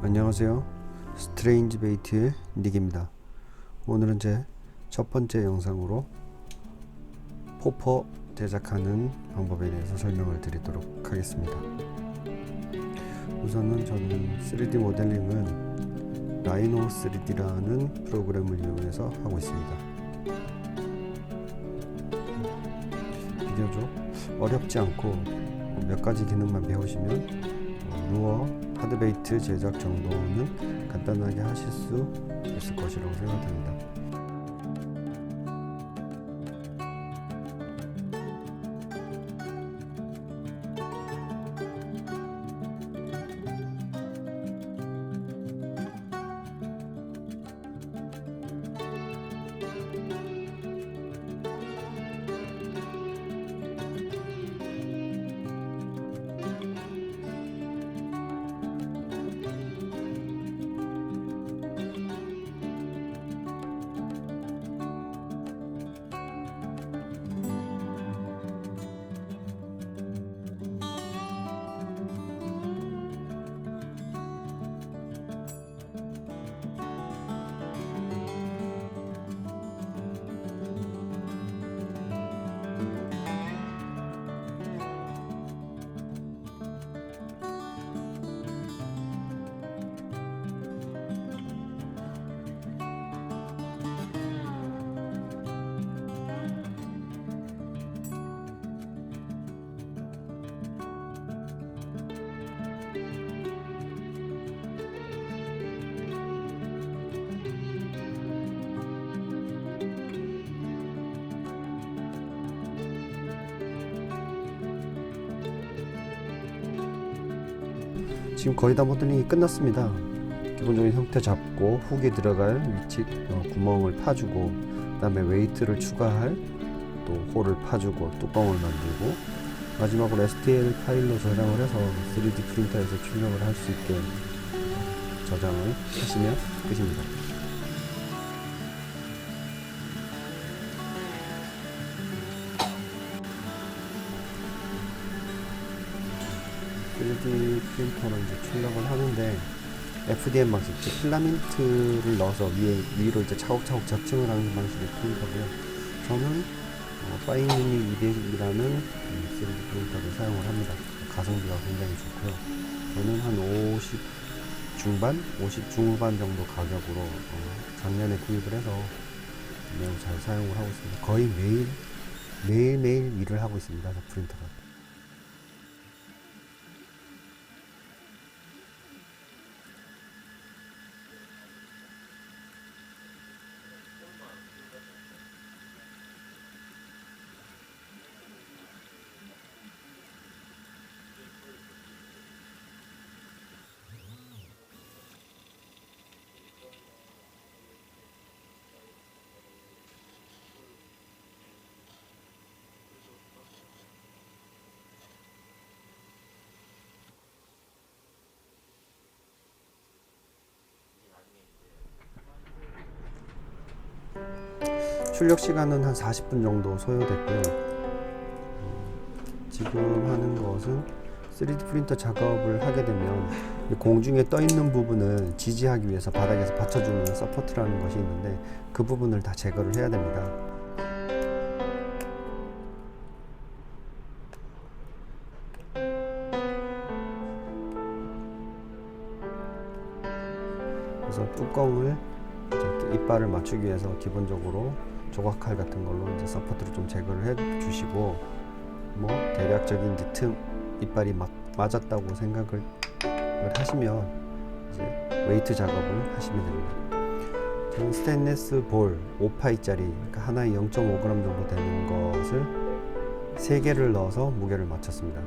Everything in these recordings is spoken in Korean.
안녕하세요. 스트레인지 베이트의 닉입니다. 오늘은 제 첫 번째 영상으로 포퍼 제작하는 방법에 대해서 설명을 드리도록 하겠습니다. 우선은 저는 3D 모델링은 라이노 3D라는 프로그램을 이용해서 하고 있습니다. 비교적 어렵지 않고 몇 가지 기능만 배우시면 루어, 하드베이트 제작 정도는 간단하게 하실 수 있을 것이라고 생각됩니다. 지금 거의 다 모델링이 끝났습니다. 기본적인 형태 잡고 훅이 들어갈 위치 구멍을 파주고, 그 다음에 웨이트를 추가할 또 홀을 파주고 뚜껑을 만들고, 마지막으로 STL 파일로 저장을 해서 3D 프린터에서 출력을 할 수 있게 저장을 하시면 끝입니다. 프린터로 이제 출력을 하는데, FDM 방식, 즉 필라멘트를 넣어서 위로 이제 차곡차곡 적층을 하는 방식의 프린터고요. 저는 파이닝 200이라는 3D 프린터를 사용을 합니다. 가성비가 굉장히 좋고요. 저는 한 50 중반, 50 중후반 정도 가격으로 작년에 구입을 해서 매우 잘 사용을 하고 있습니다. 거의 매일매일 일을 하고 있습니다. 저 프린터가. 출력 시간은 한 40분 정도 소요됐고요. 지금 하는 것은 3D 프린터 작업을 하게 되면 공중에 떠 있는 부분을 지지하기 위해서 바닥에서 받쳐주는 서포트라는 것이 있는데, 그 부분을 다 제거를 해야 됩니다. 그래서 뚜껑을 이빨을 맞추기 위해서 기본적으로 조각칼 같은 걸로 이제 서포트를 좀 제거를 해 주시고, 뭐 대략적인 이제 틈 이빨이 맞았다고 생각을 하시면 이제 웨이트 작업을 하시면 됩니다. 저는 스테인리스 볼 5파이짜리, 그러니까 하나에 0.5g 정도 되는 것을 3개를 넣어서 무게를 맞췄습니다.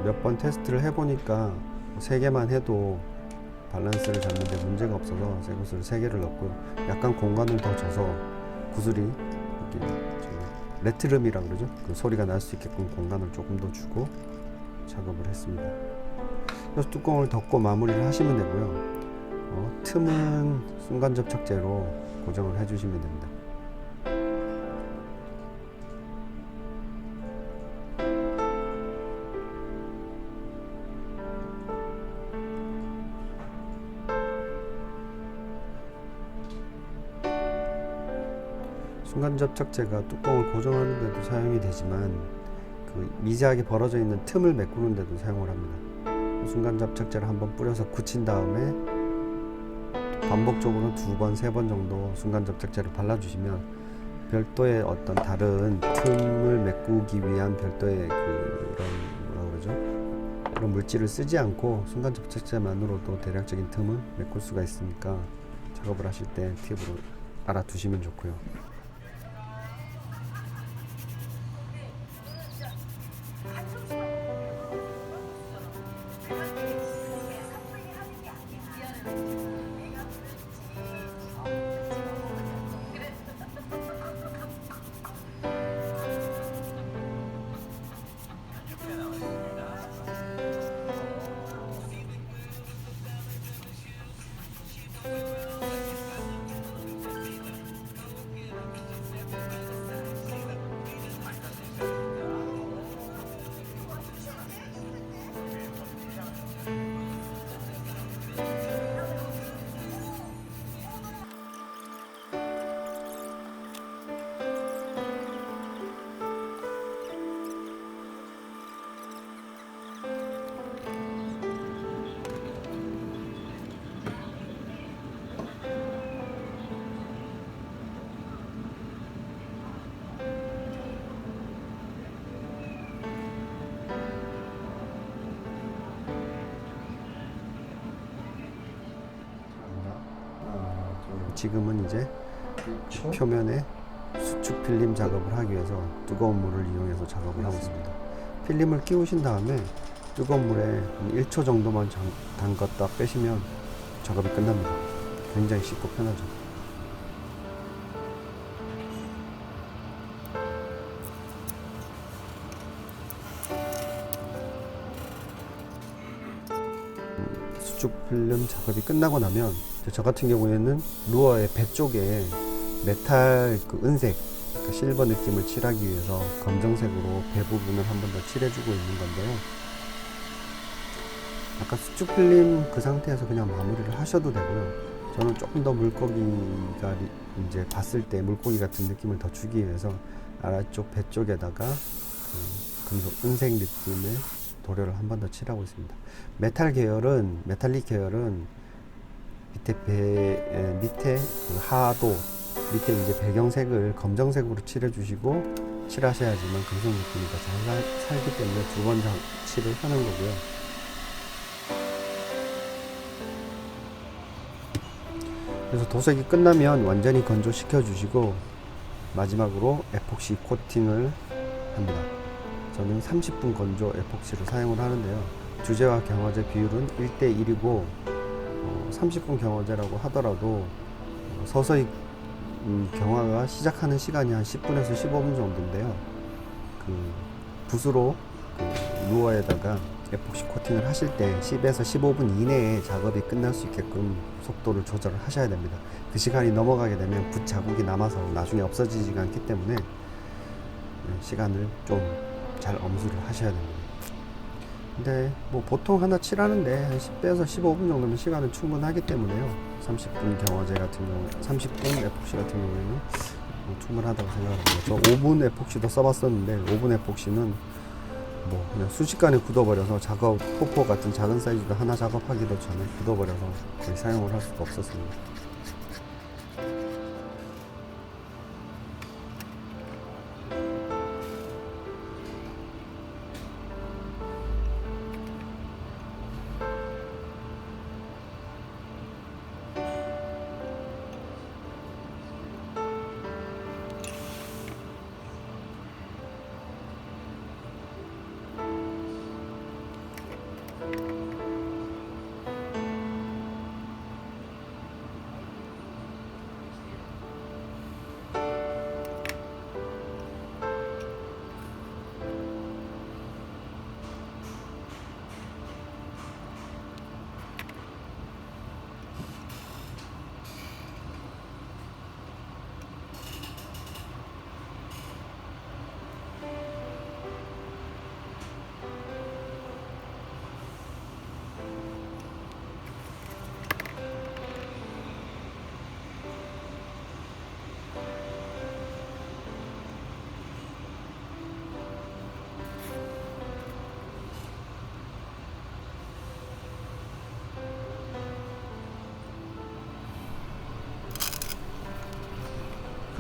몇 번 테스트를 해보니까 3개만 해도 밸런스를 잡는데 문제가 없어서 새 구슬을 3개를 넣고, 약간 공간을 더 줘서 구슬이 레트름이라고 그러죠. 그 소리가 날 수 있게끔 공간을 조금 더 주고 작업을 했습니다. 그래서 뚜껑을 덮고 마무리를 하시면 되고요. 틈은 순간 접착제로 고정을 해주시면 됩니다. 순간 접착제가 뚜껑을 고정하는 데도 사용이 되지만 그 미세하게 벌어져 있는 틈을 메꾸는 데도 사용을 합니다. 순간 접착제를 한번 뿌려서 굳힌 다음에 반복적으로 2번, 3번 정도 순간 접착제를 발라주시면 별도의 어떤 다른 틈을 메꾸기 위한 별도의 그런 뭐라 그러죠? 그런 물질을 쓰지 않고 순간 접착제만으로도 대략적인 틈을 메꿀 수가 있으니까 작업을 하실 때 팁으로 알아두시면 좋고요. 지금은 이제 표면에 수축 필름 작업을 하기 위해서 뜨거운 물을 이용해서 작업을 하고 있습니다. 필름을 끼우신 다음에 뜨거운 물에 1초 정도만 담갔다 빼시면 작업이 끝납니다. 굉장히 쉽고 편하죠. 수축 필름 작업이 끝나고 나면 저 같은 경우에는 루어의 배 쪽에 메탈 그 은색, 그러니까 실버 느낌을 칠하기 위해서 검정색으로 배 부분을 한 번 더 칠해주고 있는 건데요. 아까 수축 필름 그 상태에서 그냥 마무리를 하셔도 되고요. 저는 조금 더 물고기가 이제 봤을 때 물고기 같은 느낌을 더 주기 위해서 아래쪽 배 쪽에다가 그 금속 은색 느낌의 도료를 한 번 더 칠하고 있습니다. 메탈릭 계열은 밑에 그 하도 밑에 이제 배경색을 검정색으로 칠해주시고 칠하셔야지만 금속 느낌이 더 잘 살기 때문에 2번 칠을 하는 거고요. 그래서 도색이 끝나면 완전히 건조시켜 주시고 마지막으로 에폭시 코팅을 합니다. 저는 30분 건조 에폭시를 사용을 하는데요. 주제와 경화제 비율은 1:1이고 30분 경화제라고 하더라도 서서히 경화가 시작하는 시간이 한 10분에서 15분 정도인데요. 그 붓으로 그 루어에다가 에폭시 코팅을 하실 때 10에서 15분 이내에 작업이 끝날 수 있게끔 속도를 조절을 하셔야 됩니다. 그 시간이 넘어가게 되면 붓 자국이 남아서 나중에 없어지지가 않기 때문에 시간을 좀 잘 엄수를 하셔야 됩니다. 근데 뭐 보통 하나 칠하는데 한 10에서 15분 정도면 시간은 충분하기 때문에요. 30분 경화제 같은 경우, 30분 에폭시 같은 경우에는 뭐 충분하다고 생각합니다. 저 5분 에폭시도 써봤었는데 5분 에폭시는 뭐 그냥 순식간에 굳어버려서 작업 포포 같은 작은 사이즈도 하나 작업하기도 전에 굳어버려서 거의 사용을 할 수가 없었습니다.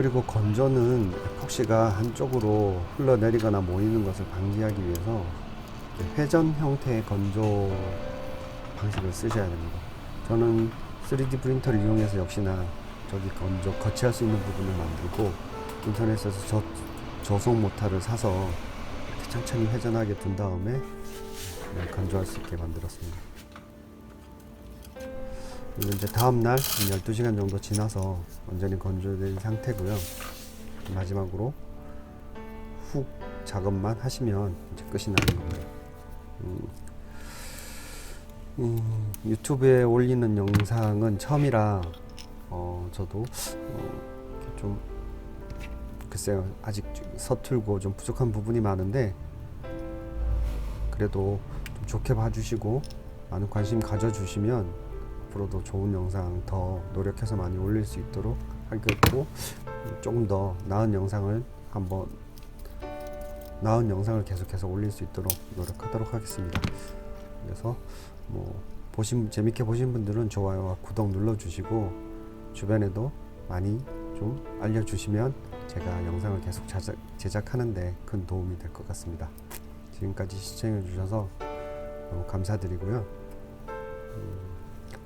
그리고 건조는 에폭시가 한쪽으로 흘러내리거나 모이는 것을 방지하기 위해서 회전 형태의 건조 방식을 쓰셔야 됩니다. 저는 3D 프린터를 이용해서 역시나 저기 건조 거치할 수 있는 부분을 만들고 인터넷에서 저속 모터를 사서 천천히 회전하게 둔 다음에 건조할 수 있게 만들었습니다. 그리고 이제 다음날 12시간 정도 지나서 완전히 건조된 상태고요. 마지막으로 훅 작업만 하시면 이제 끝이 나는 겁니다. 유튜브에 올리는 영상은 처음이라 저도 좀 글쎄요, 아직 서툴고 좀 부족한 부분이 많은데 그래도 좀 좋게 봐주시고 많은 관심 가져주시면 앞으로도 좋은 영상 더 노력해서 많이 올릴 수 있도록 하겠고, 조금 더 나은 영상을 계속해서 올릴 수 있도록 노력하도록 하겠습니다. 그래서 재밌게 보신 분들은 좋아요와 구독 눌러주시고 주변에도 많이 좀 알려주시면 제가 영상을 계속 제작하는데 큰 도움이 될 것 같습니다. 지금까지 시청해 주셔서 너무 감사드리고요.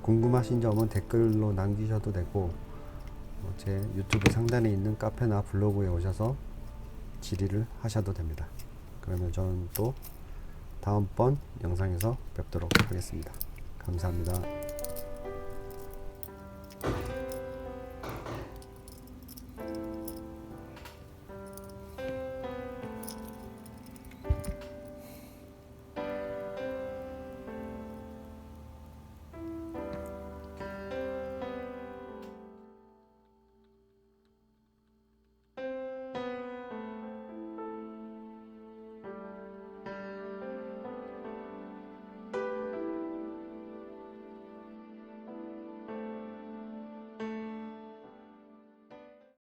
궁금하신 점은 댓글로 남기셔도 되고 제 유튜브 상단에 있는 카페나 블로그에 오셔서 질의를 하셔도 됩니다. 그러면 저는 또 다음번 영상에서 뵙도록 하겠습니다. 감사합니다.